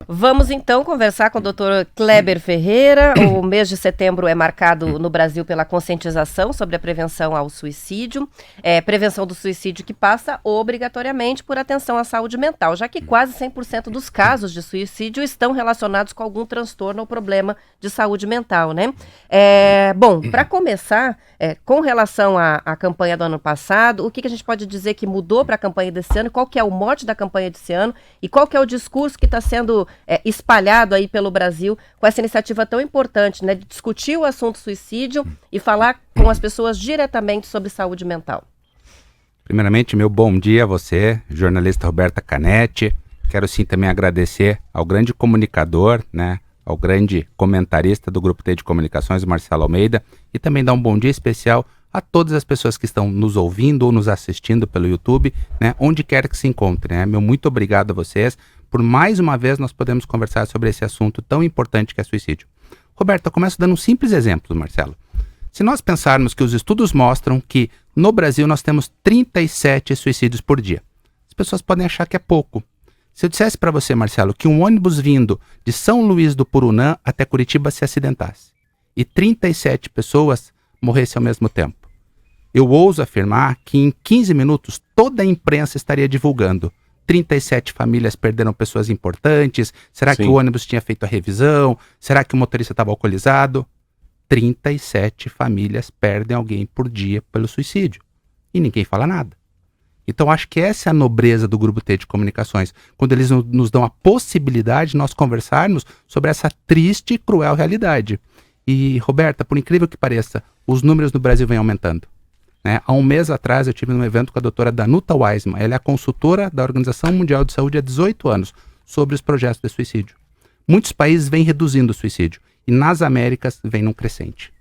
Vamos então conversar com o Dr. Kleber Ferreira. O mês de setembro é marcado no Brasil pela conscientização sobre a prevenção ao suicídio. Prevenção do suicídio que passa obrigatoriamente por atenção à saúde mental, já que quase 100% dos casos de suicídio estão relacionados com algum transtorno ou problema de saúde mental, né? Bom, para começar, com relação à campanha do ano passado, o que a gente pode dizer que mudou para a campanha desse ano? Qual que é o mote da campanha desse ano? E qual que é o discurso que está sendo espalhado aí pelo Brasil com essa iniciativa tão importante, né, de discutir o assunto suicídio e falar com as pessoas diretamente sobre saúde mental? Primeiramente, meu bom dia a você, jornalista Roberta Canetti. Quero sim também agradecer ao grande comunicador, né, ao grande comentarista do Grupo T de Comunicações, Marcelo Almeida, e também dar um bom dia especial a todas as pessoas que estão nos ouvindo ou nos assistindo pelo YouTube, né, onde quer que se encontrem, né? Meu muito obrigado a vocês. Por mais uma vez nós podemos conversar sobre esse assunto tão importante que é suicídio. Roberto, eu começo dando um simples exemplo, Marcelo. Se nós pensarmos que os estudos mostram que no Brasil nós temos 37 suicídios por dia, as pessoas podem achar que é pouco. Se eu dissesse para você, Marcelo, que um ônibus vindo de São Luís do Purunã até Curitiba se acidentasse e 37 pessoas morressem ao mesmo tempo, eu ouso afirmar que em 15 minutos toda a imprensa estaria divulgando. 37 famílias perderam pessoas importantes. Será que o ônibus tinha feito a revisão? Será que o motorista estava alcoolizado? 37 famílias perdem alguém por dia pelo suicídio. E ninguém fala nada. Então acho que essa é a nobreza do Grupo T de Comunicações, quando eles nos dão a possibilidade de nós conversarmos sobre essa triste e cruel realidade. E, Roberta, por incrível que pareça, os números no Brasil vêm aumentando. Há um mês atrás eu tive num evento com a doutora Danuta Weissman. Ela é a consultora da Organização Mundial de Saúde há 18 anos sobre os projetos de suicídio. Muitos países vêm reduzindo o suicídio e nas Américas vem num crescente.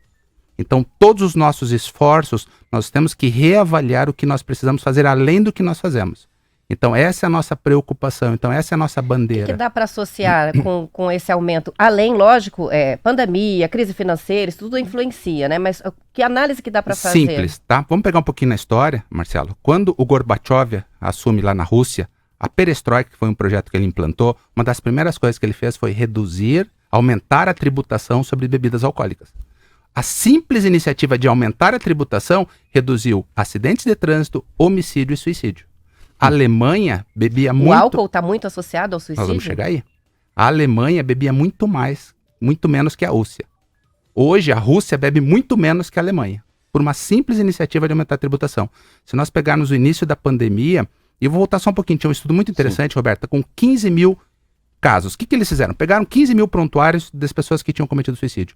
Então todos os nossos esforços nós temos que reavaliar o que nós precisamos fazer além do que nós fazemos. Então essa é a nossa preocupação, então essa é a nossa bandeira. O que dá para associar com esse aumento? Além, lógico, pandemia, crise financeira, isso tudo influencia, né? Mas que análise que dá para fazer? Simples, tá? Vamos pegar um pouquinho na história, Marcelo. Quando o Gorbachev assume lá na Rússia, a Perestroika, que foi um projeto que ele implantou, uma das primeiras coisas que ele fez foi aumentar a tributação sobre bebidas alcoólicas. A simples iniciativa de aumentar a tributação reduziu acidentes de trânsito, homicídio e suicídio. A Alemanha bebia muito... O álcool está muito associado ao suicídio? Nós vamos chegar aí. A Alemanha bebia muito menos que a Rússia. Hoje, a Rússia bebe muito menos que a Alemanha, por uma simples iniciativa de aumentar a tributação. Se nós pegarmos o início da pandemia, e eu vou voltar só um pouquinho, tinha um estudo muito interessante, Roberta, com 15 mil casos. O que eles fizeram? Pegaram 15 mil prontuários das pessoas que tinham cometido suicídio.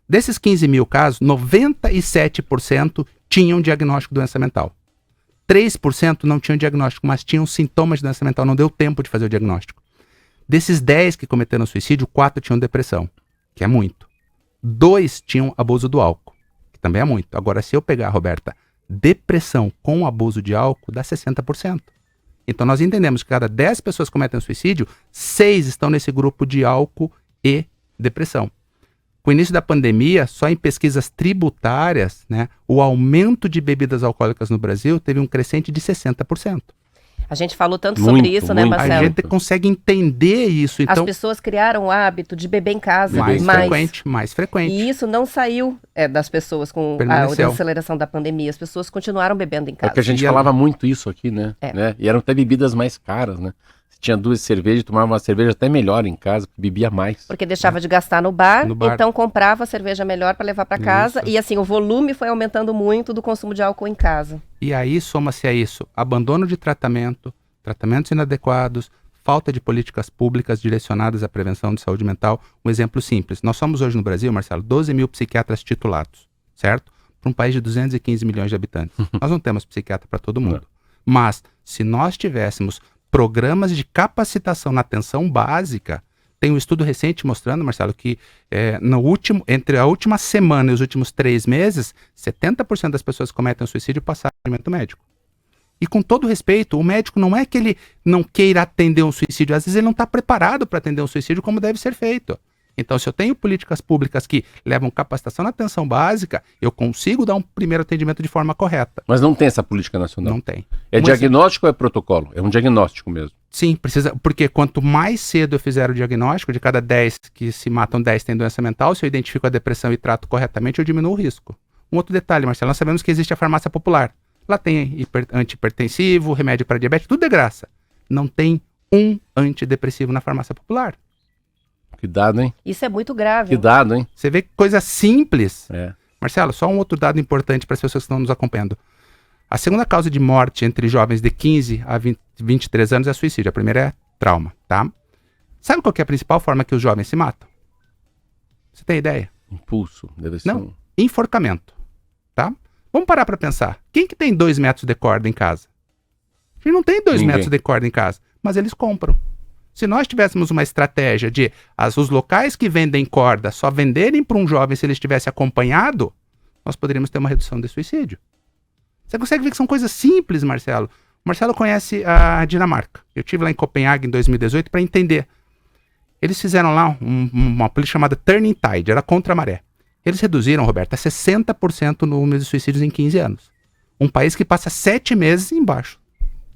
Desses 15 mil casos, 97% tinham diagnóstico de doença mental. 3% não tinham diagnóstico, mas tinham sintomas de doença mental, não deu tempo de fazer o diagnóstico. Desses 10 que cometeram suicídio, 4 tinham depressão, que é muito. 2 tinham abuso do álcool, que também é muito. Agora, se eu pegar, Roberta, depressão com abuso de álcool, dá 60%. Então, nós entendemos que cada 10 pessoas que cometem suicídio, 6 estão nesse grupo de álcool e depressão. Com o início da pandemia, só em pesquisas tributárias, né, o aumento de bebidas alcoólicas no Brasil teve um crescente de 60%. A gente falou tanto sobre isso, né, Marcelo? A gente consegue entender isso. Então, as pessoas criaram o hábito de beber em casa mais frequente. E isso não saiu das pessoas com a aceleração da pandemia. As pessoas continuaram bebendo em casa. É que a gente falava muito isso aqui, né? E eram até bebidas mais caras, né? Tinha 2 cervejas, tomava uma cerveja até melhor em casa, porque bebia mais. Porque deixava de gastar no bar, então comprava cerveja melhor para levar para casa. E assim, o volume foi aumentando muito do consumo de álcool em casa. E aí soma-se a isso, abandono de tratamentos inadequados, falta de políticas públicas direcionadas à prevenção de saúde mental. Um exemplo simples, nós somos hoje no Brasil, Marcelo, 12 mil psiquiatras titulados, certo? Para um país de 215 milhões de habitantes. Nós não temos psiquiatra para todo mundo. Mas, se nós tivéssemos programas de capacitação na atenção básica, tem um estudo recente mostrando, Marcelo, que entre a última semana e os últimos 3 meses, 70% das pessoas que cometem suicídio passaram atendimento médico. E com todo respeito, o médico não é que ele não queira atender um suicídio, às vezes ele não está preparado para atender um suicídio como deve ser feito. Então, se eu tenho políticas públicas que levam capacitação na atenção básica, eu consigo dar um primeiro atendimento de forma correta. Mas não tem essa política nacional? Não tem. É diagnóstico ou é protocolo? É um diagnóstico mesmo. Sim, precisa, porque quanto mais cedo eu fizer o diagnóstico, de cada 10 que se matam, 10 têm doença mental, se eu identifico a depressão e trato corretamente, eu diminuo o risco. Um outro detalhe, Marcelo, nós sabemos que existe a farmácia popular. Lá tem antihipertensivo, remédio para diabetes, tudo é graça. Não tem um antidepressivo na farmácia popular. Que dado, hein? Isso é muito grave. Que dado, hein? Você vê que coisa simples. É. Marcelo, só um outro dado importante para as pessoas que estão nos acompanhando. A segunda causa de morte entre jovens de 15 a 23 anos é suicídio. A primeira é trauma, tá? Sabe qual que é a principal forma que os jovens se matam? Você tem ideia? Impulso, deve ser. Não, enforcamento, tá? Vamos parar para pensar. Quem que tem 2 metros de corda em casa? A gente não tem 2 metros de corda em casa, mas eles compram. Se nós tivéssemos uma estratégia de os locais que vendem corda só venderem para um jovem se ele estivesse acompanhado, nós poderíamos ter uma redução de suicídio. Você consegue ver que são coisas simples, Marcelo? O Marcelo conhece a Dinamarca. Eu estive lá em Copenhague em 2018 para entender. Eles fizeram lá uma política chamada Turning Tide, era contra a maré. Eles reduziram, Roberto, a 60% o número de suicídios em 15 anos. Um país que passa 7 meses embaixo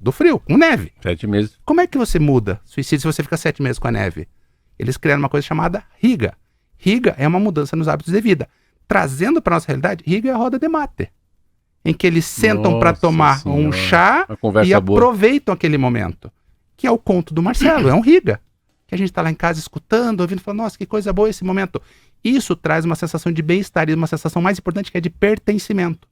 do frio, com neve. 7 meses. Como é que você muda suicídio se você fica 7 meses com a neve? Eles criaram uma coisa chamada RIGA. RIGA é uma mudança nos hábitos de vida. Trazendo para nossa realidade, RIGA é a roda de mate, em que eles sentam para tomar um chá e aproveitam aquele momento. Que é o conto do Marcelo, é um RIGA. Que a gente está lá em casa escutando, ouvindo, falando, nossa, que coisa boa esse momento. Isso traz uma sensação de bem-estar e uma sensação mais importante que é de pertencimento.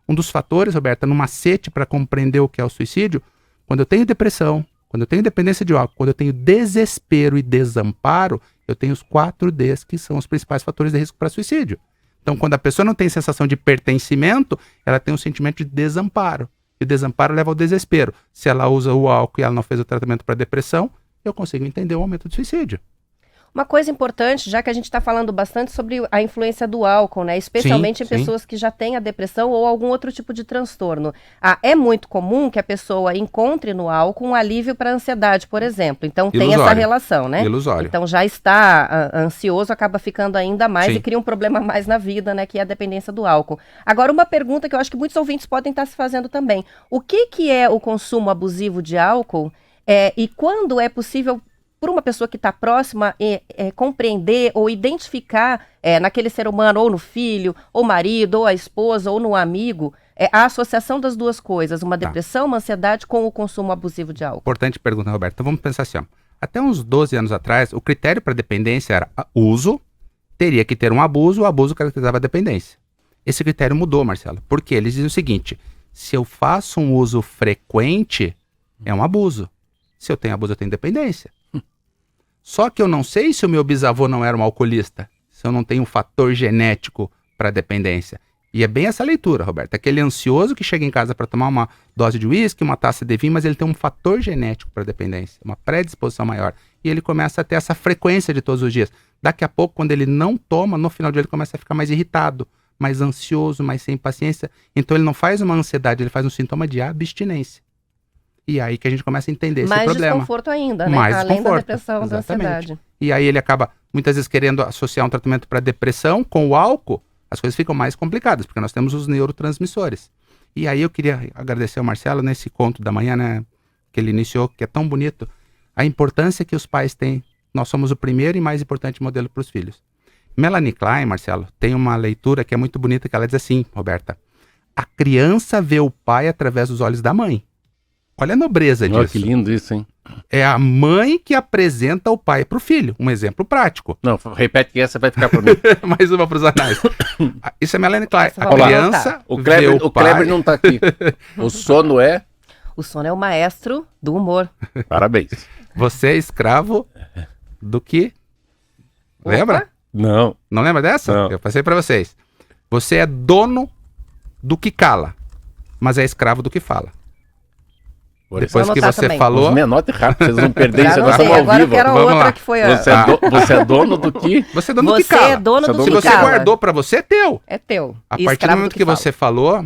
Um dos fatores, Roberta, no macete para compreender o que é o suicídio, quando eu tenho depressão, quando eu tenho dependência de álcool, quando eu tenho desespero e desamparo, eu tenho os 4 Ds que são os principais fatores de risco para suicídio. Então, quando a pessoa não tem sensação de pertencimento, ela tem um sentimento de desamparo. E o desamparo leva ao desespero. Se ela usa o álcool e ela não fez o tratamento para depressão, eu consigo entender o aumento do suicídio. Uma coisa importante, já que a gente está falando bastante sobre a influência do álcool, né? Especialmente em pessoas que já têm a depressão ou algum outro tipo de transtorno. É muito comum que a pessoa encontre no álcool um alívio para a ansiedade, por exemplo. Então tem essa relação, né? Ilusório. Então já está ansioso, acaba ficando ainda mais e cria um problema mais na vida, né? Que é a dependência do álcool. Agora, uma pergunta que eu acho que muitos ouvintes podem estar se fazendo também. O que é o consumo abusivo de álcool e quando é possível por uma pessoa que está próxima, compreender ou identificar naquele ser humano, ou no filho, ou marido, ou a esposa, ou no amigo, a associação das duas coisas, uma depressão, uma ansiedade com o consumo abusivo de álcool? Importante pergunta, Roberto. Então vamos pensar assim, ó. Até uns 12 anos atrás, o critério para dependência era uso, teria que ter um abuso, o abuso caracterizava a dependência. Esse critério mudou, Marcelo, porque eles dizem o seguinte, se eu faço um uso frequente, é um abuso. Se eu tenho abuso, eu tenho dependência. Só que eu não sei se o meu bisavô não era um alcoolista, se eu não tenho um fator genético para dependência. E é bem essa leitura, Roberto. Aquele ansioso que chega em casa para tomar uma dose de uísque, uma taça de vinho, mas ele tem um fator genético para dependência, uma predisposição maior. E ele começa a ter essa frequência de todos os dias. Daqui a pouco, quando ele não toma, no final do dia ele começa a ficar mais irritado, mais ansioso, mais sem paciência. Então ele não faz uma ansiedade, ele faz um sintoma de abstinência. E aí que a gente começa a entender esse problema. Mais desconforto ainda, né? Mais além desconforto, da depressão, da ansiedade. E aí ele acaba, muitas vezes, querendo associar um tratamento para depressão com o álcool, as coisas ficam mais complicadas, porque nós temos os neurotransmissores. E aí eu queria agradecer ao Marcelo nesse conto da manhã, né, que ele iniciou, que é tão bonito, a importância que os pais têm. Nós somos o primeiro e mais importante modelo para os filhos. Melanie Klein, Marcelo, tem uma leitura que é muito bonita, que ela diz assim, Roberta, a criança vê o pai através dos olhos da mãe. Olha a nobreza disso. Que lindo isso, hein? É a mãe que apresenta o pai para o filho. Um exemplo prático. Não, repete que essa vai ficar para mim. Mais uma para os anais. Isso é Melanie Klein. A criança o Kleber não está aqui. O sono é? O sono é o maestro do humor. Parabéns. Você é escravo do que? Lembra? Não. Não lembra dessa? Não. Eu passei para vocês. Você é dono do que cala, mas é escravo do que fala. Depois que você falou... Me anote rápido, vocês vão perder isso agora ao vivo. Agora eu quero a outra que foi a... Você é dono do que? Você é dono do que cala. Você é dono do que cala. Se você guardou pra você, é teu. É teu. A partir do momento que você falou,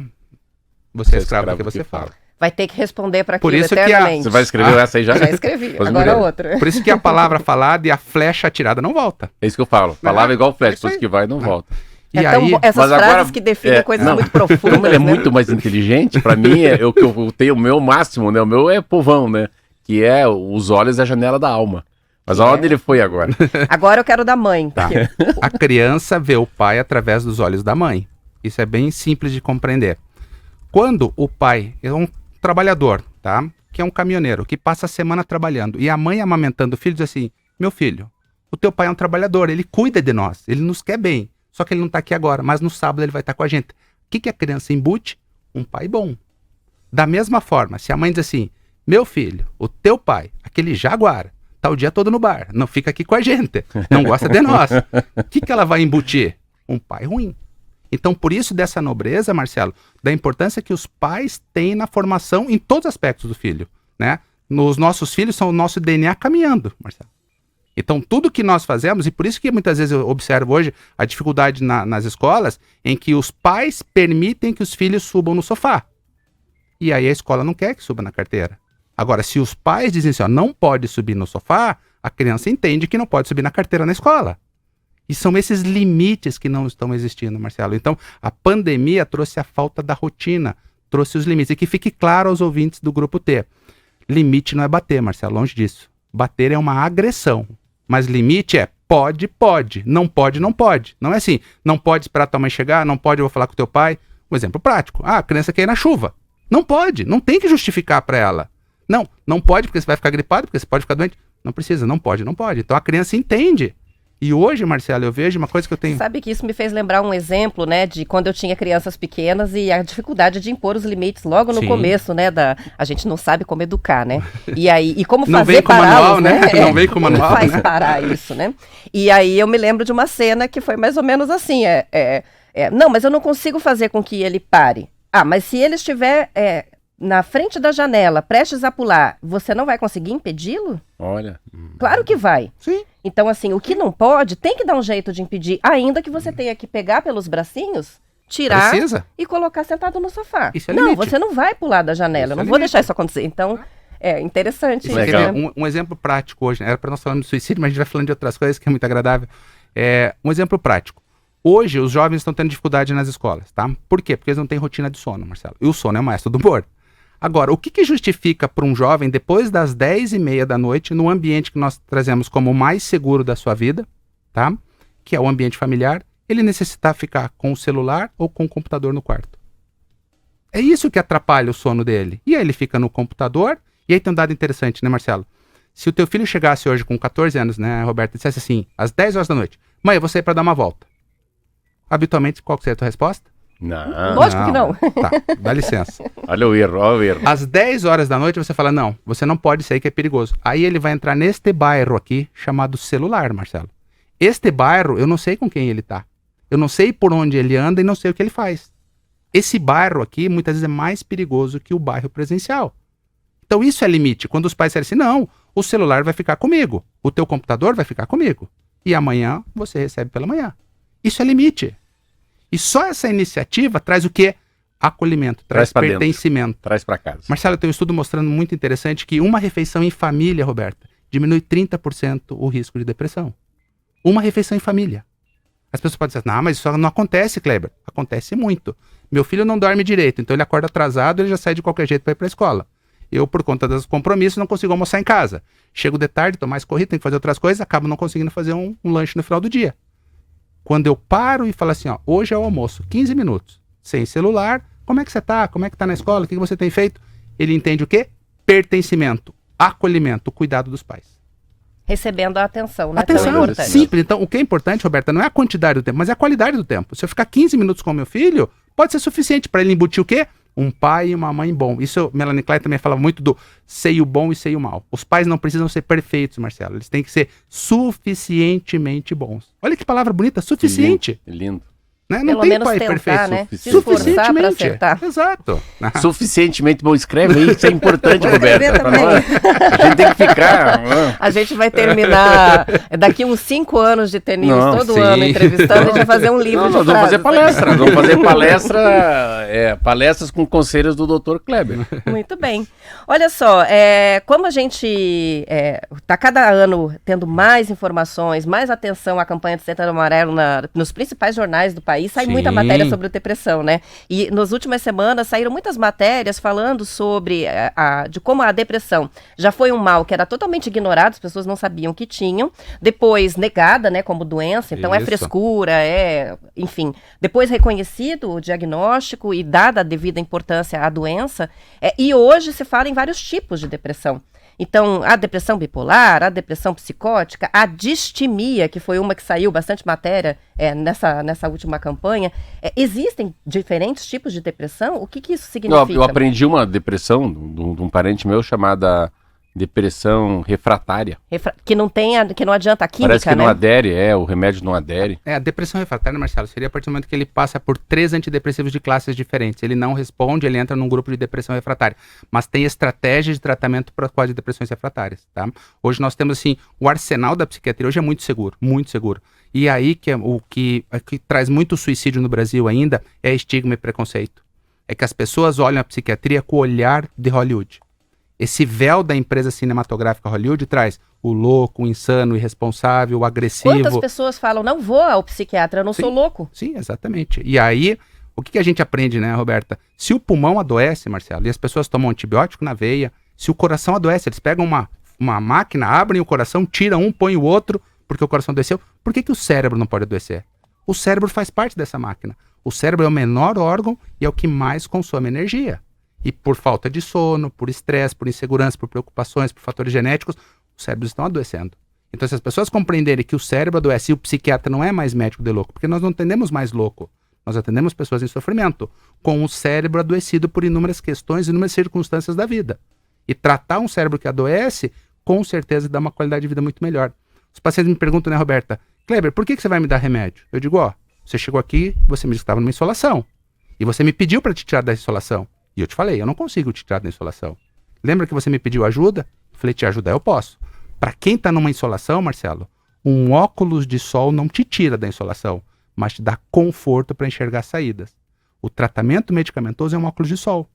você é escravo do que você fala. Vai ter que responder para aquilo eternamente. Você vai escrever essa aí já? Já escrevi, agora outra. Por isso que a palavra falada e a flecha atirada não volta. É isso que eu falo. Palavra é igual flecha, depois que vai, não volta. E aí, essas frases que definem coisas muito profundas. Como ele é muito mais inteligente, pra mim, o que eu tenho o meu máximo, né? O meu é povão, né? que é os olhos é a janela da alma. Mas aonde ele foi agora? Agora eu quero da mãe. Tá. A criança vê o pai através dos olhos da mãe. Isso é bem simples de compreender. Quando o pai é um trabalhador, tá? Que é um caminhoneiro, que passa a semana trabalhando, e a mãe amamentando o filho diz assim, meu filho, o teu pai é um trabalhador, ele cuida de nós, ele nos quer bem, só que ele não está aqui agora, mas no sábado ele vai estar com a gente. O que a criança embute? Um pai bom. Da mesma forma, se a mãe diz assim, meu filho, o teu pai, aquele jaguar, tá o dia todo no bar, não fica aqui com a gente, não gosta de nós. O que ela vai embutir? Um pai ruim. Então, por isso dessa nobreza, Marcelo, da importância que os pais têm na formação em todos os aspectos do filho, né? Os nossos filhos são o nosso DNA caminhando, Marcelo. Então, tudo que nós fazemos, e por isso que muitas vezes eu observo hoje a dificuldade nas escolas, em que os pais permitem que os filhos subam no sofá. E aí a escola não quer que suba na carteira. Agora, se os pais dizem assim, ó, não pode subir no sofá, a criança entende que não pode subir na carteira na escola. E são esses limites que não estão existindo, Marcelo. Então, a pandemia trouxe a falta da rotina, trouxe os limites. E que fique claro aos ouvintes do Grupo T. Limite não é bater, Marcelo, longe disso. Bater é uma agressão. Mas limite é pode, pode. Não pode, não pode. Não é assim, não pode esperar tua mãe chegar, não pode, eu vou falar com teu pai. Um exemplo prático. Ah, a criança quer ir na chuva. Não pode, não tem que justificar para ela. Não pode porque você vai ficar gripado, porque você pode ficar doente. Não precisa, não pode, não pode. Então a criança entende. E hoje, Marcelo, eu vejo uma coisa que eu tenho... Sabe que isso me fez lembrar um exemplo, né, de quando eu tinha crianças pequenas e a dificuldade de impor os limites logo no começo, né, a gente não sabe como educar, né, e aí, e como não fazer pará-los, né? Não vem com manual, como faz parar isso, né? E aí eu me lembro de uma cena que foi mais ou menos assim, não, mas eu não consigo fazer com que ele pare. Ah, mas se ele estiver na frente da janela, prestes a pular, você não vai conseguir impedi-lo? Olha. Claro que vai. Sim. Então, assim, o que não pode, tem que dar um jeito de impedir, ainda que você tenha que pegar pelos bracinhos, tirar e colocar sentado no sofá. Isso é não, limite. Você não vai pular da janela, eu não vou deixar isso acontecer. Então, é interessante isso. Né? Um exemplo prático hoje, né? Era para nós falarmos de suicídio, mas a gente vai falando de outras coisas que é muito agradável. Um exemplo prático. Hoje, os jovens estão tendo dificuldade nas escolas, tá? Por quê? Porque eles não têm rotina de sono, Marcelo. E o sono é o maestro do humor. Agora, o que justifica para um jovem, depois das 10h30 da noite, no ambiente que nós trazemos como o mais seguro da sua vida, tá? Que é o ambiente familiar, ele necessitar ficar com o celular ou com o computador no quarto? É isso que atrapalha o sono dele. E aí ele fica no computador, e aí tem um dado interessante, né, Marcelo? Se o teu filho chegasse hoje com 14 anos, né, Roberto, e dissesse assim, às 10 horas da noite, mãe, eu vou sair para dar uma volta. Habitualmente, qual que seria a tua resposta? Não. Lógico que não. Tá, dá licença. Olha o erro, olha o erro. Às 10 horas da noite você fala, não, você não pode sair que é perigoso. Aí ele vai entrar neste bairro aqui, chamado celular, Marcelo. Este bairro, eu não sei com quem ele tá. Eu não sei por onde ele anda e não sei o que ele faz. Esse bairro aqui, muitas vezes, é mais perigoso que o bairro presencial. Então isso é limite. Quando os pais disserem assim, não, o celular vai ficar comigo, o teu computador vai ficar comigo. E amanhã você recebe pela manhã. Isso é limite. E só essa iniciativa traz o quê? Acolhimento, traz pertencimento. Dentro. Traz para casa. Marcelo, tem um estudo mostrando muito interessante que uma refeição em família, Roberta, diminui 30% o risco de depressão. Uma refeição em família. As pessoas podem dizer, não, mas isso não acontece, Kleber. Acontece muito. Meu filho não dorme direito, então ele acorda atrasado, ele já sai de qualquer jeito para ir para a escola. Eu, por conta dos compromissos, não consigo almoçar em casa. Chego de tarde, tô mais corrido, tenho que fazer outras coisas, acabo não conseguindo fazer um lanche no final do dia. Quando eu paro e falo assim, ó, hoje é o almoço, 15 minutos, sem celular, como é que você tá? Como é que tá na escola? O que você tem feito? Ele entende o quê? Pertencimento, acolhimento, cuidado dos pais. Recebendo a atenção, né? Atenção, simples. Então, o que é importante, Roberta, não é a quantidade do tempo, mas é a qualidade do tempo. Se eu ficar 15 minutos com o meu filho, pode ser suficiente para ele embutir o quê? Um pai e uma mãe bom. Isso, Melanie Klein também fala muito do seio bom e seio mau. Os pais não precisam ser perfeitos, Marcelo. Eles têm que ser suficientemente bons. Olha que palavra bonita, suficiente. Lindo. Né? Não tem pai tentar, perfeito. Né? Suficientemente. Exato. Suficientemente bom. Escreve aí, isso é importante, Roberta. A gente tem que ficar. A gente vai terminar daqui uns 5 anos de ter news todo ano entrevistando. A gente vai fazer um livro de nós vamos fazer palestra. Nós vamos fazer palestras com conselhos do Dr. Kleber. Muito bem. Olha só, como a gente está cada ano tendo mais informações, mais atenção à campanha de Setembro Amarelo nos principais jornais do país, Aí sai muita matéria sobre depressão, né? E nas últimas semanas saíram muitas matérias falando sobre de como a depressão já foi um mal que era totalmente ignorado, as pessoas não sabiam que tinham, depois negada, né, como doença, então é frescura, enfim, depois reconhecido o diagnóstico e dada a devida importância à doença, e hoje se fala em vários tipos de depressão. Então, a depressão bipolar, a depressão psicótica, a distimia, que foi uma que saiu bastante matéria nessa última campanha, existem diferentes tipos de depressão? O que isso significa? Eu aprendi uma depressão de um parente meu chamada depressão refratária. Que não adianta a química, parece que não adere, o remédio não adere. A depressão refratária, Marcelo, seria a partir do momento que ele passa por 3 antidepressivos de classes diferentes. Ele não responde, ele entra num grupo de depressão refratária. Mas tem estratégias de tratamento para quase depressões refratárias, tá? Hoje nós temos, assim, o arsenal da psiquiatria hoje é muito seguro, muito seguro. E aí que o que traz muito suicídio no Brasil ainda é estigma e preconceito. É que as pessoas olham a psiquiatria com o olhar de Hollywood. Esse véu da empresa cinematográfica Hollywood traz o louco, o insano, o irresponsável, o agressivo. Quantas pessoas falam, não vou ao psiquiatra, eu não sou louco? Sim, exatamente. E aí, o que a gente aprende, né, Roberta? Se o pulmão adoece, Marcelo, e as pessoas tomam antibiótico na veia, se o coração adoece, eles pegam uma máquina, abrem o coração, tiram um, põem o outro, porque o coração adoeceu. Por que o cérebro não pode adoecer? O cérebro faz parte dessa máquina. O cérebro é o menor órgão e é o que mais consome energia. E por falta de sono, por estresse, por insegurança, por preocupações, por fatores genéticos, os cérebros estão adoecendo. Então, se as pessoas compreenderem que o cérebro adoece e o psiquiatra não é mais médico de louco, porque nós não atendemos mais louco, nós atendemos pessoas em sofrimento, com o cérebro adoecido por inúmeras questões, inúmeras circunstâncias da vida. E tratar um cérebro que adoece, com certeza dá uma qualidade de vida muito melhor. Os pacientes me perguntam, né, Roberta, Kleber, por que você vai me dar remédio? Eu digo, você chegou aqui, você me disse que estava numa insolação, e você me pediu para te tirar da insolação. E eu te falei, eu não consigo te tirar da insolação. Lembra que você me pediu ajuda? Eu falei, te ajudar eu posso. Para quem está numa insolação, Marcelo, um óculos de sol não te tira da insolação, mas te dá conforto para enxergar saídas. O tratamento medicamentoso é um óculos de sol.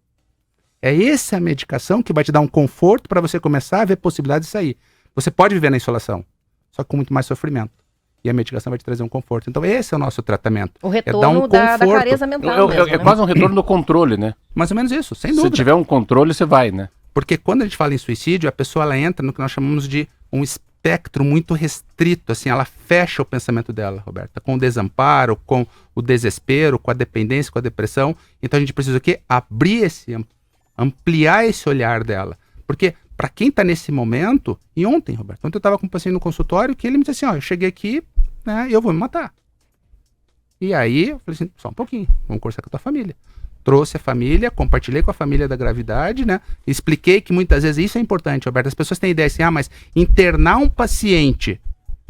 É essa a medicação que vai te dar um conforto para você começar a ver possibilidades de sair. Você pode viver na insolação, só que com muito mais sofrimento. E a medicação vai te trazer um conforto. Então esse é o nosso tratamento. O retorno da clareza mental mesmo, é quase um retorno do controle, né? Mais ou menos isso, sem dúvida. Se tiver um controle, você vai, né? Porque quando a gente fala em suicídio, a pessoa ela entra no que nós chamamos de um espectro muito restrito, assim, ela fecha o pensamento dela, Roberta, com o desamparo, com o desespero, com a dependência, com a depressão. Então a gente precisa o quê? Ampliar esse olhar dela. Porque para quem está nesse momento, e ontem, Roberto, ontem eu estava com um paciente no consultório que ele me disse assim, eu cheguei aqui, né, eu vou me matar. E aí, eu falei assim, só um pouquinho, vamos conversar com a tua família. Trouxe a família, compartilhei com a família da gravidade, né, expliquei que muitas vezes isso é importante, Roberto, as pessoas têm ideia assim, mas internar um paciente,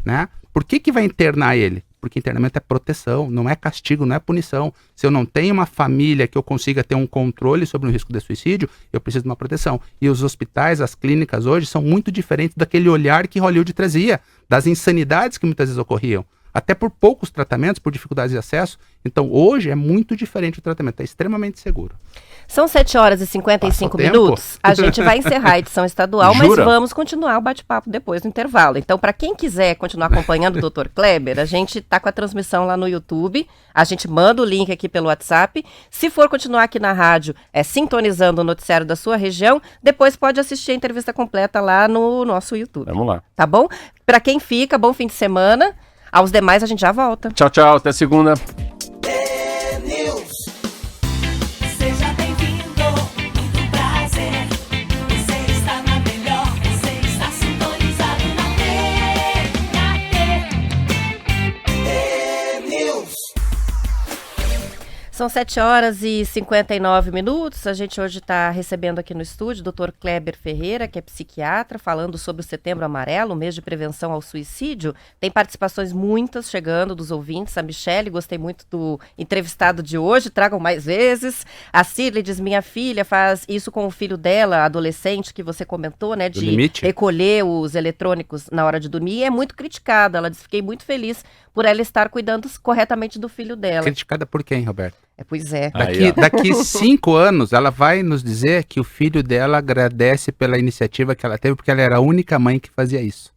né, por que vai internar ele? Porque internamento é proteção, não é castigo, não é punição. Se eu não tenho uma família que eu consiga ter um controle sobre o risco de suicídio, eu preciso de uma proteção. E os hospitais, as clínicas hoje são muito diferentes daquele olhar que Hollywood trazia, das insanidades que muitas vezes ocorriam. Até por poucos tratamentos, por dificuldades de acesso. Então hoje é muito diferente o tratamento, é extremamente seguro. São 7h55 minutos. A gente vai encerrar a edição estadual, mas vamos continuar o bate-papo depois do intervalo. Então, para quem quiser continuar acompanhando o Dr. Kleber, a gente está com a transmissão lá no YouTube. A gente manda o link aqui pelo WhatsApp. Se for continuar aqui na rádio, sintonizando o noticiário da sua região, depois pode assistir a entrevista completa lá no nosso YouTube. Vamos lá. Tá bom? Para quem fica, bom fim de semana. Aos demais, a gente já volta. Tchau, tchau. Até segunda. São 7h59 minutos. A gente hoje está recebendo aqui no estúdio o Dr. Kleber Ferreira, que é psiquiatra, falando sobre o Setembro Amarelo, o mês de prevenção ao suicídio. Tem participações muitas chegando dos ouvintes. A Michele, gostei muito do entrevistado de hoje, tragam mais vezes. A Cirley diz, minha filha faz isso com o filho dela, adolescente, que você comentou, né, de recolher os eletrônicos na hora de dormir. E é muito criticada. Ela diz, fiquei muito feliz por ela estar cuidando corretamente do filho dela. Criticada por quem, Roberto? Pois é. Daqui 5 anos, ela vai nos dizer que o filho dela agradece pela iniciativa que ela teve, porque ela era a única mãe que fazia isso.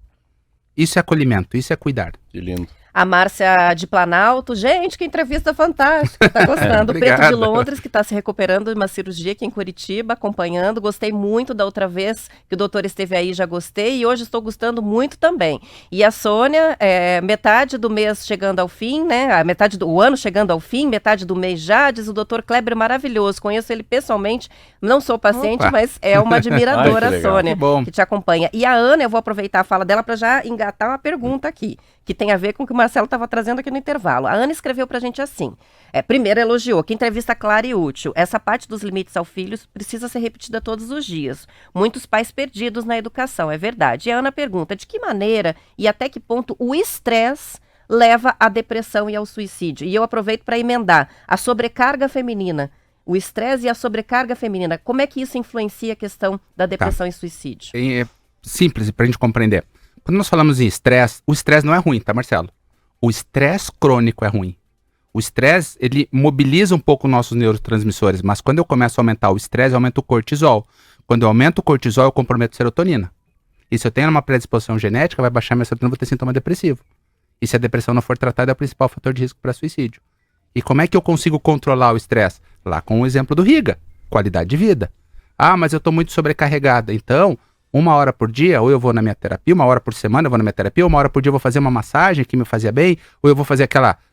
Isso é acolhimento, isso é cuidar. Que lindo. A Márcia de Planalto, gente, que entrevista fantástica, tá gostando. O Preto de Londres, que tá se recuperando de uma cirurgia aqui em Curitiba, acompanhando. Gostei muito da outra vez que o doutor esteve aí, já gostei, e hoje estou gostando muito também. E a Sônia, metade do mês chegando ao fim, né? A metade do ano chegando ao fim, metade do mês já, diz o doutor Kleber maravilhoso. Conheço ele pessoalmente, não sou paciente, mas é uma admiradora, a Sônia, que te acompanha. E a Ana, eu vou aproveitar a fala dela para já engatar uma pergunta aqui, que tem a ver com o que o Marcelo estava trazendo aqui no intervalo. A Ana escreveu pra gente assim, primeiro elogiou, que entrevista clara e útil. Essa parte dos limites ao filho precisa ser repetida todos os dias. Muitos pais perdidos na educação, é verdade. E a Ana pergunta, de que maneira e até que ponto o estresse leva à depressão e ao suicídio? E eu aproveito para emendar, a sobrecarga feminina. O estresse e a sobrecarga feminina, como é que isso influencia a questão da depressão e suicídio? É simples pra gente compreender. Quando nós falamos em estresse, o estresse não é ruim, tá, Marcelo? O estresse crônico é ruim. O estresse, ele mobiliza um pouco nossos neurotransmissores, mas quando eu começo a aumentar o estresse, eu aumento o cortisol. Quando eu aumento o cortisol, eu comprometo a serotonina. E se eu tenho uma predisposição genética, vai baixar minha serotonina, vou ter sintoma depressivo. E se a depressão não for tratada, é o principal fator de risco para suicídio. E como é que eu consigo controlar o estresse? Lá com o exemplo do Riga, qualidade de vida. Ah, mas eu estou muito sobrecarregada. Então, 1 hora por dia, ou eu vou na minha terapia, 1 hora por semana eu vou na minha terapia, 1 hora por dia eu vou fazer uma massagem que me fazia bem, ou eu vou fazer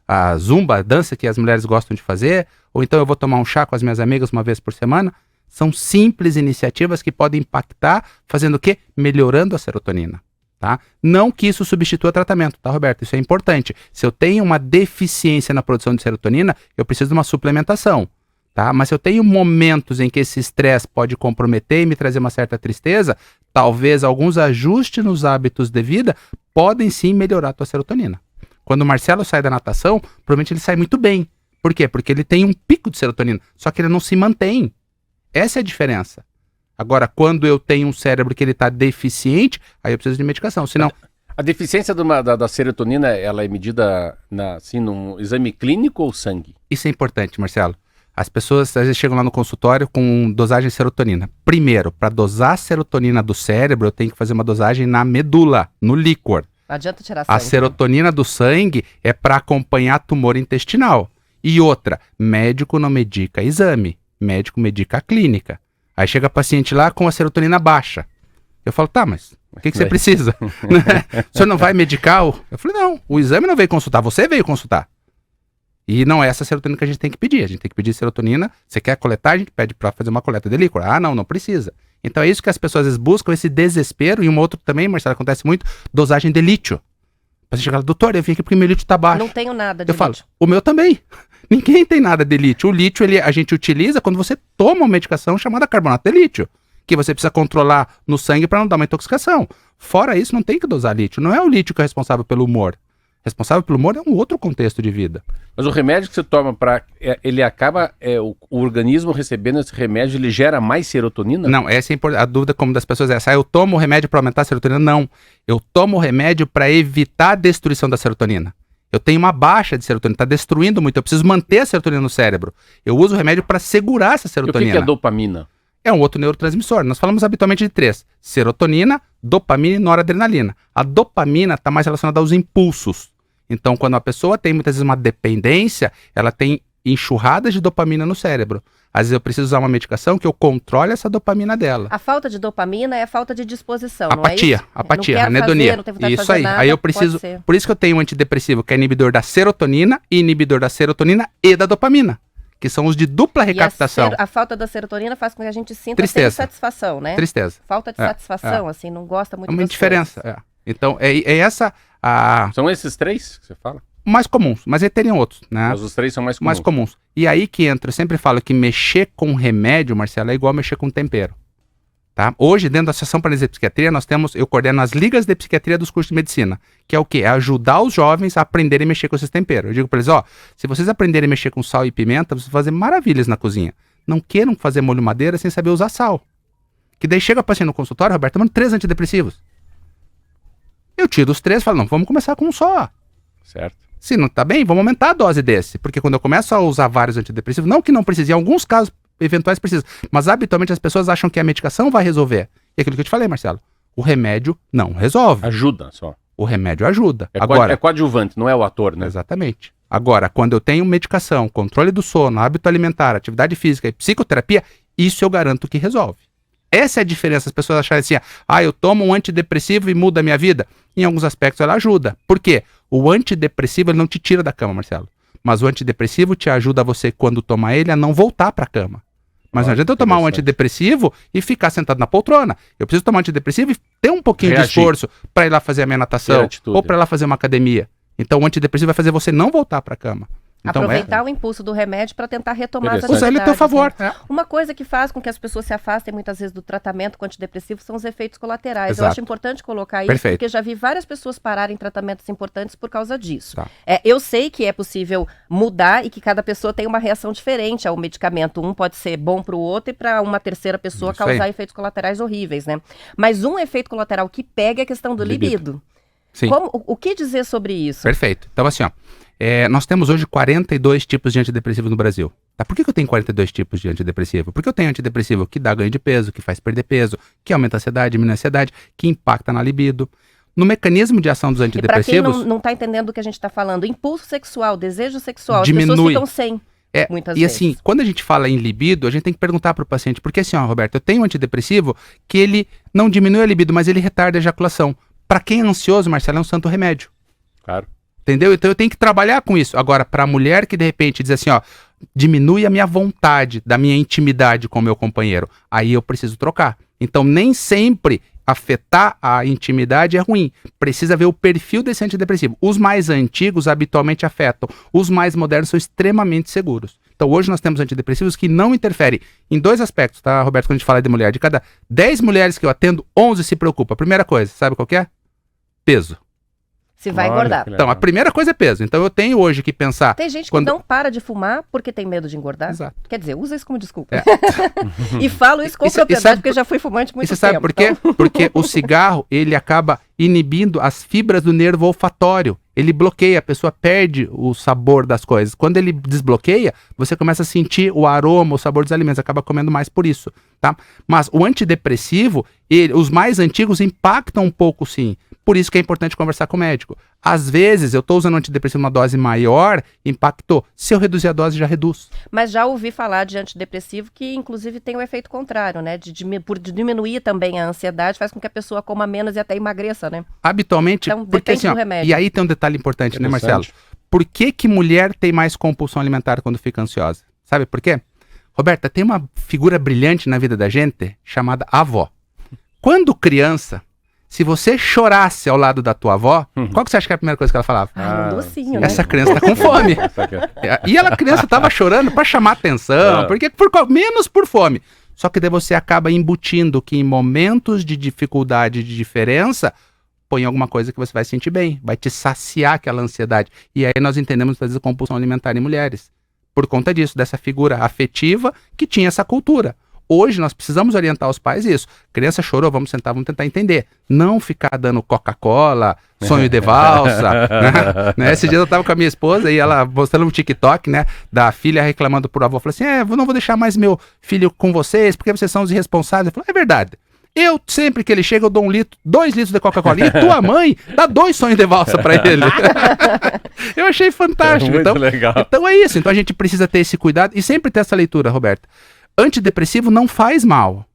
a zumba, a dança que as mulheres gostam de fazer, ou então eu vou tomar um chá com as minhas amigas 1 vez por semana. São simples iniciativas que podem impactar, fazendo o quê? Melhorando a serotonina, tá? Não que isso substitua tratamento, tá, Roberto? Isso é importante. Se eu tenho uma deficiência na produção de serotonina, eu preciso de uma suplementação. Tá? Mas se eu tenho momentos em que esse estresse pode comprometer e me trazer uma certa tristeza, talvez alguns ajustes nos hábitos de vida podem sim melhorar a tua serotonina. Quando o Marcelo sai da natação, provavelmente ele sai muito bem. Por quê? Porque ele tem um pico de serotonina, só que ele não se mantém. Essa é a diferença. Agora, quando eu tenho um cérebro que ele está deficiente, aí eu preciso de medicação, senão... A deficiência da serotonina, ela é medida assim, num exame clínico ou sangue? Isso é importante, Marcelo. As pessoas às vezes chegam lá no consultório com dosagem de serotonina. Primeiro, para dosar a serotonina do cérebro, eu tenho que fazer uma dosagem na medula, no líquor. Não adianta tirar sangue. A serotonina do sangue é para acompanhar tumor intestinal. E outra, médico não medica exame, médico medica a clínica. Aí chega paciente lá com a serotonina baixa. Eu falo, tá, mas o que você precisa? O senhor não vai medicar? Eu falei, não, o exame não veio consultar, você veio consultar. E não é essa serotonina que a gente tem que pedir. A gente tem que pedir serotonina. Você quer coletar, a gente pede para fazer uma coleta de líquor. Ah, não precisa. Então é isso que as pessoas às vezes buscam, esse desespero. E um outro também, Marcelo, acontece muito, dosagem de lítio. Você chega lá, doutor, eu vim aqui porque meu lítio tá baixo. Não tenho nada de lítio. Eu falo, o meu também. Ninguém tem nada de lítio. O lítio, a gente utiliza quando você toma uma medicação chamada carbonato de lítio, que você precisa controlar no sangue para não dar uma intoxicação. Fora isso, não tem que dosar lítio. Não é o lítio que é responsável pelo humor. Responsável pelo humor é um outro contexto de vida. Mas o remédio que você toma ele acaba, o organismo recebendo esse remédio, ele gera mais serotonina? Não, essa é a dúvida como das pessoas é essa. Eu tomo o remédio para aumentar a serotonina? Não. Eu tomo o remédio para evitar a destruição da serotonina. Eu tenho uma baixa de serotonina, está destruindo muito. Eu preciso manter a serotonina no cérebro. Eu uso o remédio para segurar essa serotonina. E o que é dopamina? É um outro neurotransmissor. Nós falamos habitualmente de 3. Serotonina, dopamina e noradrenalina. A dopamina está mais relacionada aos impulsos. Então, quando a pessoa tem muitas vezes uma dependência, ela tem enxurradas de dopamina no cérebro. Às vezes eu preciso usar uma medicação que eu controle essa dopamina dela. A falta de dopamina é a falta de disposição, apatia, não é isso? Apatia, anedonia. Isso aí. Aí eu preciso, por isso que eu tenho um antidepressivo que é inibidor da serotonina e inibidor da serotonina e da dopamina, que são os de dupla recaptação. A falta da serotonina faz com que a gente sinta tristeza, satisfação, né? Tristeza. Falta de satisfação, assim, não gosta muito das coisas. É uma indiferença, Então, é essa a... São esses 3 que você fala? Mais comuns, mas aí teriam outros, né? Mas os 3 são mais comuns. Mais comuns. E aí que entra, eu sempre falo que mexer com remédio, Marcelo, é igual mexer com tempero. Tá? Hoje, dentro da Associação Paranense de Psiquiatria, eu coordeno as ligas de psiquiatria dos cursos de medicina, que é o quê? É ajudar os jovens a aprenderem a mexer com esses temperos. Eu digo para eles, se vocês aprenderem a mexer com sal e pimenta, vocês vão fazer maravilhas na cozinha. Não queiram fazer molho madeira sem saber usar sal. Que daí chega o paciente no consultório, Roberto, tomando 3 antidepressivos. Eu tiro os 3 e falo, não, vamos começar com um só. Certo. Se não tá bem, vamos aumentar a dose desse. Porque quando eu começo a usar vários antidepressivos, não que não precise, em alguns casos eventuais precisa, mas habitualmente as pessoas acham que a medicação vai resolver. E aquilo que eu te falei, Marcelo, o remédio não resolve. Ajuda só. o remédio ajuda. É coadjuvante, não é o ator, né? Exatamente. Agora, quando eu tenho medicação, controle do sono, hábito alimentar, atividade física e psicoterapia, isso eu garanto que resolve. Essa é a diferença. As pessoas acharem assim, eu tomo um antidepressivo e muda a minha vida. Em alguns aspectos ela ajuda. Por quê? O antidepressivo ele não te tira da cama, Marcelo. Mas o antidepressivo te ajuda você, quando tomar ele, a não voltar para a cama. Mas não adianta eu tomar um antidepressivo e ficar sentado na poltrona. Eu preciso tomar um antidepressivo e ter um pouquinho de esforço para ir lá fazer a minha natação ou para ir lá fazer uma academia. Então o antidepressivo vai fazer você não voltar para a cama. Então, aproveitar o impulso do remédio para tentar retomar as atividades. Usar ele a teu favor. Né? Uma coisa que faz com que as pessoas se afastem muitas vezes do tratamento com antidepressivo são os efeitos colaterais. Exato. Eu acho importante colocar isso, porque já vi várias pessoas pararem tratamentos importantes por causa disso. Tá. Eu sei que é possível mudar e que cada pessoa tem uma reação diferente ao medicamento. Um pode ser bom para o outro e para uma terceira pessoa isso causar aí. efeitos colaterais horríveis, né? Mas um efeito colateral que pega é a questão do libido. Sim. O que dizer sobre isso? Perfeito. Então assim, nós temos hoje 42 tipos de antidepressivo no Brasil. Tá? Por que eu tenho 42 tipos de antidepressivo? Porque eu tenho antidepressivo que dá ganho de peso, que faz perder peso, que aumenta a ansiedade, diminui a ansiedade, que impacta na libido. No mecanismo de ação dos antidepressivos... E para quem não está entendendo o que a gente está falando, impulso sexual, desejo sexual, diminui. As pessoas ficam sem, muitas vezes. E assim, quando a gente fala em libido, a gente tem que perguntar para o paciente, porque assim, Roberto, eu tenho um antidepressivo que ele não diminui a libido, mas ele retarda a ejaculação. Para quem é ansioso, Marcelo, é um santo remédio. Claro. Entendeu? Então eu tenho que trabalhar com isso. Agora, para a mulher que de repente diz assim, diminui a minha vontade, da minha intimidade com o meu companheiro, aí eu preciso trocar. Então nem sempre afetar a intimidade é ruim. Precisa ver o perfil desse antidepressivo. Os mais antigos habitualmente afetam. Os mais modernos são extremamente seguros. Então hoje nós temos antidepressivos que não interferem em 2 aspectos, tá, Roberto? Quando a gente fala de mulher, de cada 10 mulheres que eu atendo, 11 se preocupam. A primeira coisa, sabe qual que é? Peso. Se vai engordar. Então, a primeira coisa é peso. Então, eu tenho hoje que pensar... Tem gente que não para de fumar porque tem medo de engordar. Exato. Quer dizer, usa isso como desculpa. E falo isso com propriedade porque já fui fumante muito tempo. E você sabe por quê? Então... Porque o cigarro, ele acaba inibindo as fibras do nervo olfatório. Ele bloqueia, a pessoa perde o sabor das coisas. Quando ele desbloqueia, você começa a sentir o aroma, o sabor dos alimentos, acaba comendo mais por isso, tá? Mas o antidepressivo, os mais antigos impactam um pouco sim. Por isso que é importante conversar com o médico. Às vezes, eu estou usando antidepressivo numa dose maior, impactou. Se eu reduzir a dose, já reduz. Mas já ouvi falar de antidepressivo que, inclusive, tem o efeito contrário, né? Por diminuir também a ansiedade, faz com que a pessoa coma menos e até emagreça, né? Habitualmente, então, porque assim, do remédio. E aí tem um detalhe importante, né, Marcelo? Por que mulher tem mais compulsão alimentar quando fica ansiosa? Sabe por quê? Roberta, tem uma figura brilhante na vida da gente chamada avó. Quando criança... Se você chorasse ao lado da tua avó, qual que você acha que é a primeira coisa que ela falava? Um docinho, né? Essa criança tá com fome. E a criança tava chorando para chamar atenção, porque menos por fome. Só que daí você acaba embutindo que em momentos de dificuldade, de diferença, põe alguma coisa que você vai sentir bem, vai te saciar aquela ansiedade. E aí nós entendemos, às vezes, a compulsão alimentar em mulheres. Por conta disso, dessa figura afetiva que tinha essa cultura. Hoje nós precisamos orientar os pais isso. Criança chorou, vamos sentar, vamos tentar entender. Não ficar dando Coca-Cola, sonho de valsa. né? Esse dia eu tava com a minha esposa e ela mostrando um TikTok, né? Da filha reclamando pro avô. Falou assim, eu não vou deixar mais meu filho com vocês, porque vocês são os irresponsáveis. Eu falei, é verdade. Eu, sempre que ele chega, eu dou 2 litros de Coca-Cola. E tua mãe dá 2 sonhos de valsa pra ele. Eu achei fantástico. Muito legal. Então é isso. Então a gente precisa ter esse cuidado e sempre ter essa leitura, Roberto. Antidepressivo não faz mal.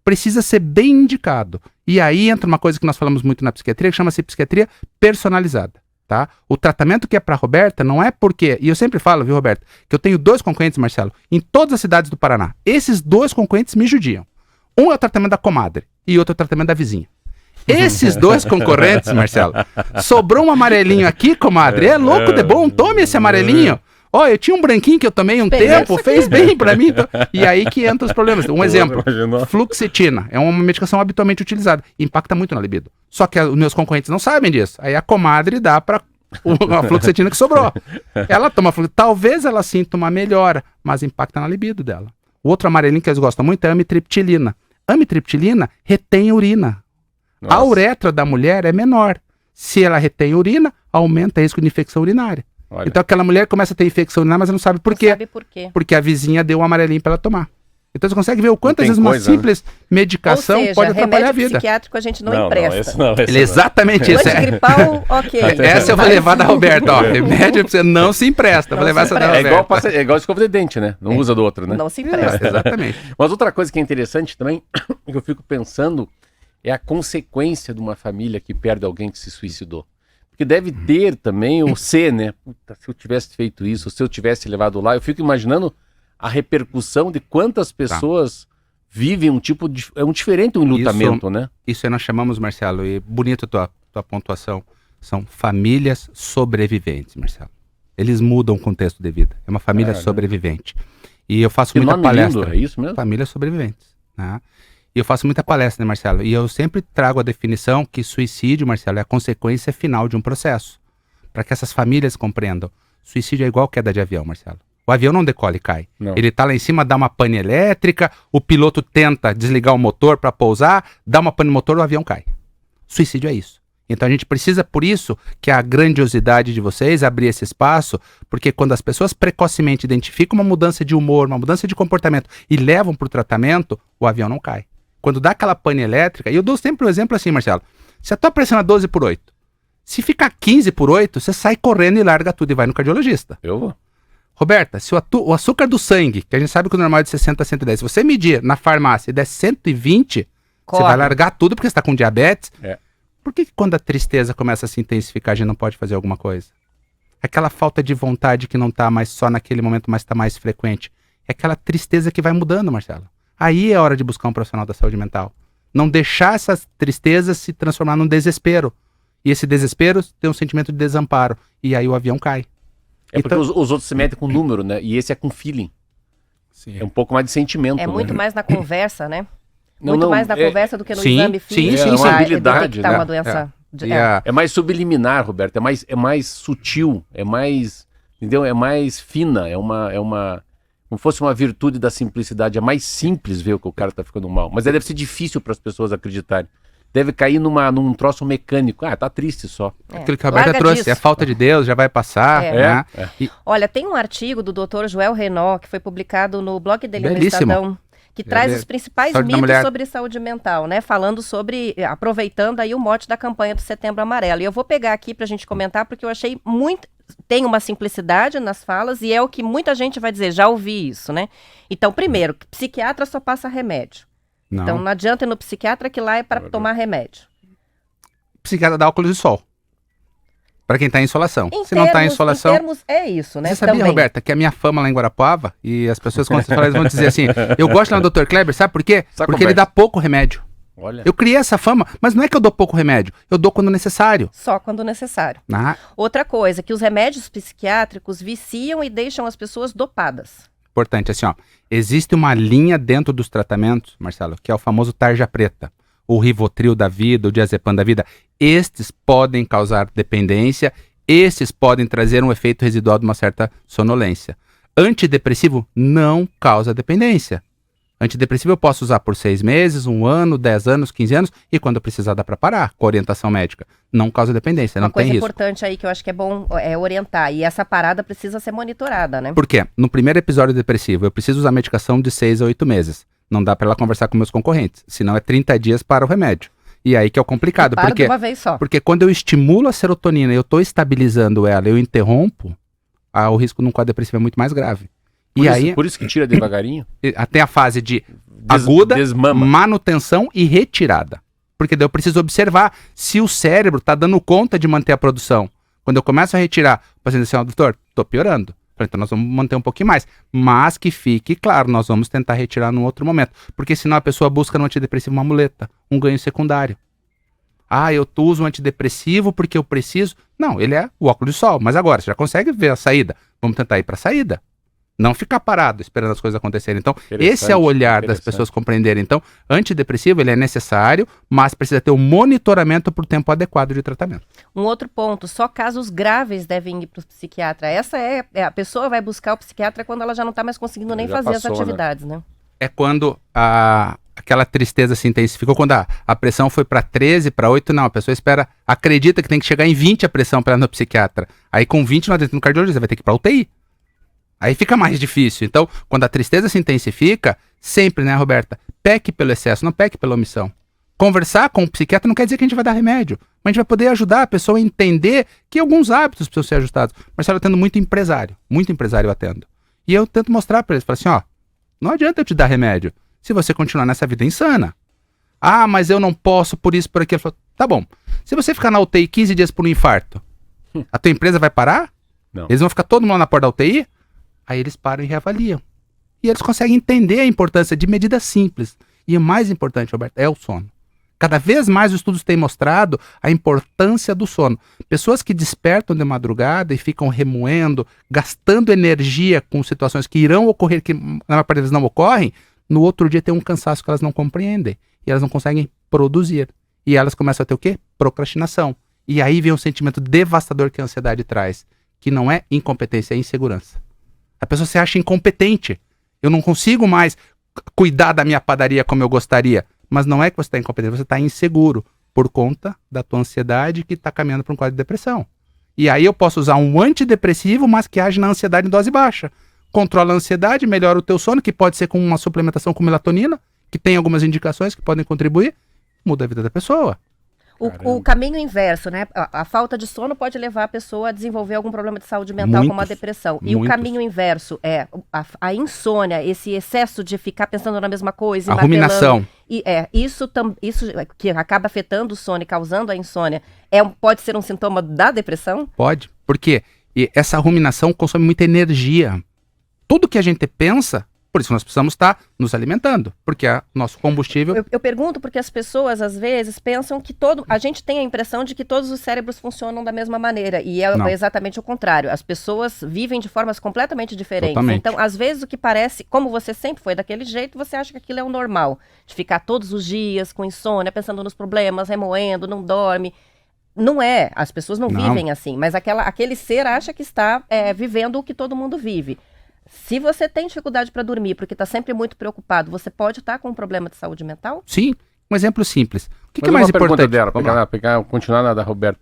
Precisa ser bem indicado. E aí entra uma coisa que nós falamos muito na psiquiatria, que chama-se psiquiatria personalizada. Tá? O tratamento que é para Roberta não é porque... E eu sempre falo, viu, Roberta, que eu tenho 2 concorrentes, Marcelo, em todas as cidades do Paraná. Esses 2 concorrentes me judiam. Um é o tratamento da comadre e outro é o tratamento da vizinha. Esses 2 concorrentes, Marcelo, sobrou um amarelinho aqui, comadre. É louco de bom, tome esse amarelinho. Eu tinha um branquinho que eu tomei um tempo, fez bem pra mim. Então... E aí que entram os problemas. Um exemplo, fluoxetina, é uma medicação habitualmente utilizada. Impacta muito na libido. Só que os meus concorrentes não sabem disso. Aí a comadre dá pra a fluoxetina que sobrou. Ela toma fluoxetina, talvez ela sinta uma melhora, mas impacta na libido dela. O outro amarelinho que eles gostam muito é a amitriptilina. A amitriptilina retém urina. Nossa. A uretra da mulher é menor. Se ela retém urina, aumenta o risco de infecção urinária. Olha. Então aquela mulher começa a ter infecção urinária, mas não sabe por quê. Não sabe por quê. Porque a vizinha deu um amarelinho para ela tomar. Então você consegue ver o quanto às vezes uma simples medicação pode atrapalhar a vida. Psiquiátrico a gente não empresta. Ele é exatamente isso. Antigripal, ok. Essa eu vou levar da Roberta, ó. Remédio pra você não se empresta. Vou levar essa da Roberta. É igual escova de dente, né? Não usa do outro, né? Não se empresta. Exatamente. Mas outra coisa que é interessante também, que eu fico pensando, é a consequência de uma família que perde alguém que se suicidou. Porque deve ter também o ser, né? Puta, se eu tivesse feito isso, se eu tivesse levado lá, eu fico imaginando a repercussão de quantas pessoas vivem um tipo de... É um diferente enlutamento, né? Isso aí nós chamamos, Marcelo, e bonito a tua pontuação, são famílias sobreviventes, Marcelo. Eles mudam o contexto de vida. É uma família sobrevivente. E eu faço muita palestra. Lindo, é isso mesmo? Famílias sobreviventes. Né? E eu faço muita palestra, né, Marcelo? E eu sempre trago a definição que suicídio, Marcelo, é a consequência final de um processo. Para que essas famílias compreendam. Suicídio é igual queda de avião, Marcelo. O avião não decola e cai. Não. Ele tá lá em cima, dá uma pane elétrica, o piloto tenta desligar o motor para pousar, dá uma pane no motor, o avião cai. Suicídio é isso. Então a gente precisa, por isso, que a grandiosidade de vocês, abrir esse espaço, porque quando as pessoas precocemente identificam uma mudança de humor, uma mudança de comportamento e levam para o tratamento, o avião não cai. Quando dá aquela pane elétrica, e eu dou sempre um exemplo assim, Marcelo, se a tua pressão é 12/8, se ficar 15/8, você sai correndo e larga tudo e vai no cardiologista. Eu vou. Roberta, se o açúcar do sangue, que a gente sabe que o normal é de 60 a 110, se você medir na farmácia e der 120, você vai largar tudo porque você está com diabetes. Por que quando a tristeza começa a se intensificar, a gente não pode fazer alguma coisa? Aquela falta de vontade que não está mais só naquele momento, mas está mais frequente. É aquela tristeza que vai mudando, Marcelo. Aí é hora de buscar um profissional da saúde mental. Não deixar essas tristezas se transformar num desespero. E esse desespero tem um sentimento de desamparo. E aí o avião cai. É porque os outros se metem com número, né? E esse é com feeling. Sim. É um pouco mais de sentimento. É muito mais na conversa, né? Muito mais na conversa do que no exame físico. Sim, é uma habilidade, né? Uma doença é mais subliminar, Roberto. É mais sutil. É mais, entendeu? É mais fina. É uma como fosse uma virtude da simplicidade. É mais simples ver que o cara tá ficando mal. Mas deve ser difícil para as pessoas acreditarem. Deve cair num troço mecânico. Tá triste só. Aquilo que a Roberta trouxe, disso. É a falta de Deus, já vai passar. Né? Olha, tem um artigo do Dr. Joel Renaud, que foi publicado no blog dele no Estadão, que traz os principais mitos sobre saúde mental, né? Falando sobre, aproveitando aí o mote da campanha do Setembro Amarelo. E eu vou pegar aqui pra gente comentar, porque eu achei muito... Tem uma simplicidade nas falas e é o que muita gente vai dizer, já ouvi isso, né? Então, primeiro, psiquiatra só passa remédio. Não. Então não adianta ir no psiquiatra que lá é para tomar remédio. Psiquiatra dá óculos de sol. Para quem tá em insolação. Se não tá em insolação... Em termos, é isso, né? Você sabia, também. Roberta, que a minha fama lá em Guarapuava, e as pessoas quando você fala, eles vão dizer assim, eu gosto lá do Dr. Kleber, sabe por quê? Porque ele dá pouco remédio. Olha. Eu criei essa fama, mas não é que eu dou pouco remédio, eu dou quando necessário. Só quando necessário. Outra coisa, que os remédios psiquiátricos viciam e deixam as pessoas dopadas. Importante, assim, ó, existe uma linha dentro dos tratamentos, Marcelo, que é o famoso tarja preta, o Rivotril da vida, o diazepam da vida. Estes podem causar dependência, estes podem trazer um efeito residual de uma certa sonolência. Antidepressivo não causa dependência. Antidepressivo eu posso usar por 6 meses, 1 ano, 10 anos, 15 anos, e quando eu precisar dá para parar, com orientação médica. Não causa dependência, não tem risco. Uma coisa importante aí que eu acho que é bom orientar, e essa parada precisa ser monitorada, né? Por quê? No primeiro episódio depressivo, eu preciso usar medicação de 6 a 8 meses. Não dá para ela conversar com meus concorrentes, senão é 30 dias para o remédio. E aí que é o complicado, porque de uma vez só. Porque quando eu estimulo a serotonina e eu estou estabilizando ela, eu interrompo, o risco num quadro depressivo é muito mais grave. Por isso que tira devagarinho? Até a fase de aguda, manutenção e retirada. Porque daí eu preciso observar se o cérebro está dando conta de manter a produção. Quando eu começo a retirar, o paciente diz assim, doutor, estou piorando. Então nós vamos manter um pouquinho mais. Mas que fique claro, nós vamos tentar retirar num outro momento. Porque senão a pessoa busca no antidepressivo uma muleta, um ganho secundário. Eu uso um antidepressivo porque eu preciso. Não, ele é o óculos de sol. Mas agora, você já consegue ver a saída. Vamos tentar ir para a saída. Não ficar parado esperando as coisas acontecerem. Então, esse é o olhar das pessoas compreenderem. Então, antidepressivo, ele é necessário, mas precisa ter um monitoramento por tempo adequado de tratamento. Um outro ponto, só casos graves devem ir para o psiquiatra. Essa a pessoa vai buscar o psiquiatra quando ela já não está mais conseguindo nem fazer as atividades, né? É quando aquela tristeza se intensificou, quando a pressão foi para 13, para 8, não, a pessoa acredita que tem que chegar em 20 a pressão para ir no psiquiatra. Aí com 20 não entra no cardiologista, vai ter que ir para UTI. Aí fica mais difícil. Então, quando a tristeza se intensifica, sempre, né, Roberta? Peque pelo excesso, não peque pela omissão. Conversar com o psiquiatra não quer dizer que a gente vai dar remédio, mas a gente vai poder ajudar a pessoa a entender que alguns hábitos precisam ser ajustados. Marcelo, eu atendo muito empresário eu atendo. E eu tento mostrar para eles, falo assim, ó, não adianta eu te dar remédio se você continuar nessa vida insana. Ah, mas eu não posso por isso, por aquilo. Eu falo, tá bom, se você ficar na UTI 15 dias por um infarto, a tua empresa vai parar? Não. Eles vão ficar todo mundo lá na porta da UTI? Aí eles param e reavaliam. E eles conseguem entender a importância de medidas simples. E o mais importante, Roberto, é o sono. Cada vez mais os estudos têm mostrado a importância do sono. Pessoas que despertam de madrugada e ficam remoendo, gastando energia com situações que irão ocorrer, que na maior parte das vezes não ocorrem, no outro dia tem um cansaço que elas não compreendem. E elas não conseguem produzir. E elas começam a ter o quê? Procrastinação. E aí vem um sentimento devastador que a ansiedade traz, que não é incompetência, é insegurança. A pessoa se acha incompetente. Eu não consigo mais cuidar da minha padaria como eu gostaria. Mas não é que você está incompetente, você está inseguro por conta da tua ansiedade que está caminhando para um quadro de depressão. E aí eu posso usar um antidepressivo, mas que age na ansiedade em dose baixa. Controla a ansiedade, melhora o teu sono, que pode ser com uma suplementação com melatonina, que tem algumas indicações que podem contribuir, muda a vida da pessoa. O caminho inverso, né? A falta de sono pode levar a pessoa a desenvolver algum problema de saúde mental, como a depressão. E o caminho inverso é a insônia, esse excesso de ficar pensando na mesma coisa. A ruminação. Isso que acaba afetando o sono e causando a insônia, pode ser um sintoma da depressão? Pode, porque essa ruminação consome muita energia. Tudo que a gente pensa... Por isso nós precisamos estar nos alimentando, porque é nosso combustível... Eu pergunto porque as pessoas, às vezes, pensam que a gente tem a impressão de que todos os cérebros funcionam da mesma maneira, e é exatamente o contrário. As pessoas vivem de formas completamente diferentes. Totalmente. Então, às vezes, o que parece, como você sempre foi daquele jeito, você acha que aquilo é o normal. De ficar todos os dias com insônia, pensando nos problemas, remoendo, não dorme. Não é, as pessoas não vivem assim, mas aquele ser acha que está vivendo o que todo mundo vive. Se você tem dificuldade para dormir, porque está sempre muito preocupado, você pode estar com um problema de saúde mental? Sim, um exemplo simples. O que é mais importante? Dela, continuar na da Roberta.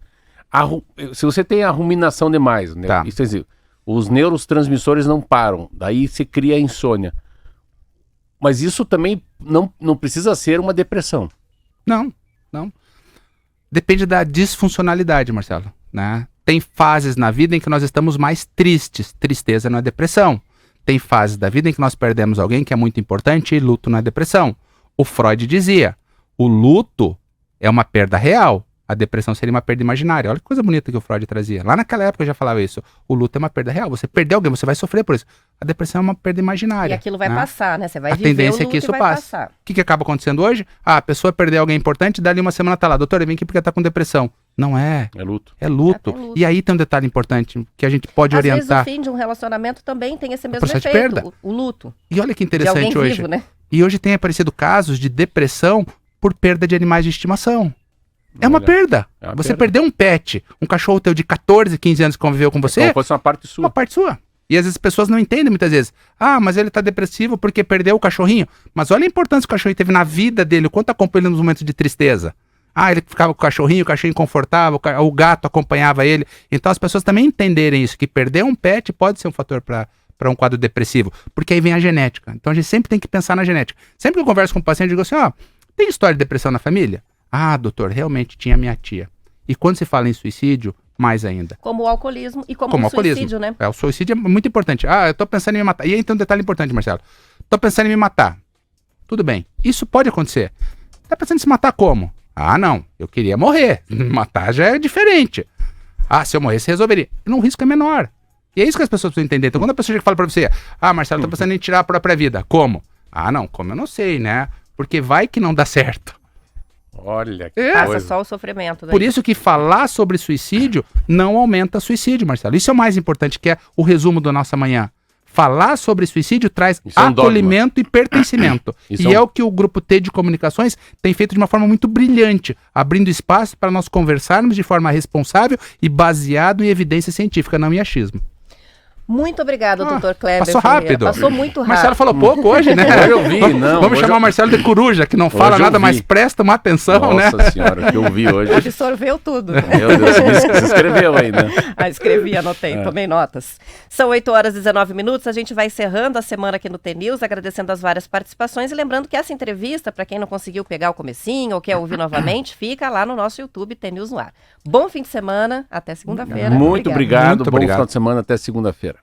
Se você tem a ruminação demais, né? Isso quer dizer, os neurotransmissores não param, daí se cria a insônia. Mas isso também não precisa ser uma depressão. Não. Depende da disfuncionalidade, Marcelo, né? Tem fases na vida em que nós estamos mais tristes. Tristeza não é depressão. Tem fases da vida em que nós perdemos alguém que é muito importante e luto não é depressão. O Freud dizia, o luto é uma perda real. A depressão seria uma perda imaginária. Olha que coisa bonita que o Freud trazia. Lá naquela época eu já falava isso. O luto é uma perda real. Você perdeu alguém, você vai sofrer por isso. A depressão é uma perda imaginária. E aquilo vai passar, né? Você vai viver tendência é que isso passe. O que acaba acontecendo hoje? A pessoa perdeu alguém importante, dali uma semana tá lá. Doutor, vem aqui porque tá com depressão. Não é. É luto. É luto. E aí tem um detalhe importante que a gente pode orientar. Às vezes o fim de um relacionamento também tem esse mesmo efeito. Perda. O luto. E olha que interessante hoje. Vivo, né? E hoje tem aparecido casos de depressão por perda de animais de estimação. É uma perda. Você perdeu um pet, um cachorro teu de 14, 15 anos que conviveu com você. Então fosse uma parte sua. Uma parte sua. E às vezes as pessoas não entendem muitas vezes. Ah, mas ele tá depressivo porque perdeu o cachorrinho. Mas olha a importância que o cachorrinho teve na vida dele, o quanto acompanhou ele nos momentos de tristeza. Ah, ele ficava com o cachorrinho confortava, o gato acompanhava ele. Então as pessoas também entenderem isso, que perder um pet pode ser um fator para um quadro depressivo. Porque aí vem a genética. Então a gente sempre tem que pensar na genética. Sempre que eu converso com um paciente, eu digo assim, tem história de depressão na família? Ah, doutor, realmente tinha minha tia. E quando se fala em suicídio, mais ainda. Como o alcoolismo e como o suicídio, né? O suicídio é muito importante. Ah, eu tô pensando em me matar. E aí tem um detalhe importante, Marcelo. Tô pensando em me matar. Tudo bem. Isso pode acontecer. Tá pensando em se matar como? Ah, não. Eu queria morrer. Me matar já é diferente. Ah, se eu morresse, resolveria. O risco é menor. E é isso que as pessoas precisam entender. Então, quando a pessoa chega e fala pra você, Marcelo, tô pensando em tirar a própria vida. Como? Ah, não. Como eu não sei, né? Porque vai que não dá certo. Olha que Passa coisa. só o sofrimento. Daí. Por isso que falar sobre suicídio não aumenta suicídio, Marcelo. Isso é o mais importante, que é o resumo da nossa manhã. Falar sobre suicídio traz acolhimento e pertencimento. E é o que o Grupo T de Comunicações tem feito de uma forma muito brilhante, abrindo espaço para nós conversarmos de forma responsável e baseado em evidência científica, não em achismo. Muito obrigado, doutor Kleber Passou Ferreira. rápido. Passou muito O rápido. Marcelo falou pouco hoje, né? Hoje eu vi, não. Vamos hoje chamar o Marcelo de coruja, que não fala Hoje eu nada, vi. mas presta uma atenção, né? Nossa senhora, o que eu vi hoje. Absorveu tudo. Meu Deus, você escreveu aí, né? Escrevi, anotei, tomei notas. São 8h19, a gente vai encerrando a semana aqui no T-News, agradecendo as várias participações e lembrando que essa entrevista, para quem não conseguiu pegar o comecinho ou quer ouvir novamente, fica lá no nosso YouTube T-News no ar. Bom fim de semana, até segunda-feira. Muito obrigado, Muito bom obrigado. final de semana, até segunda-feira.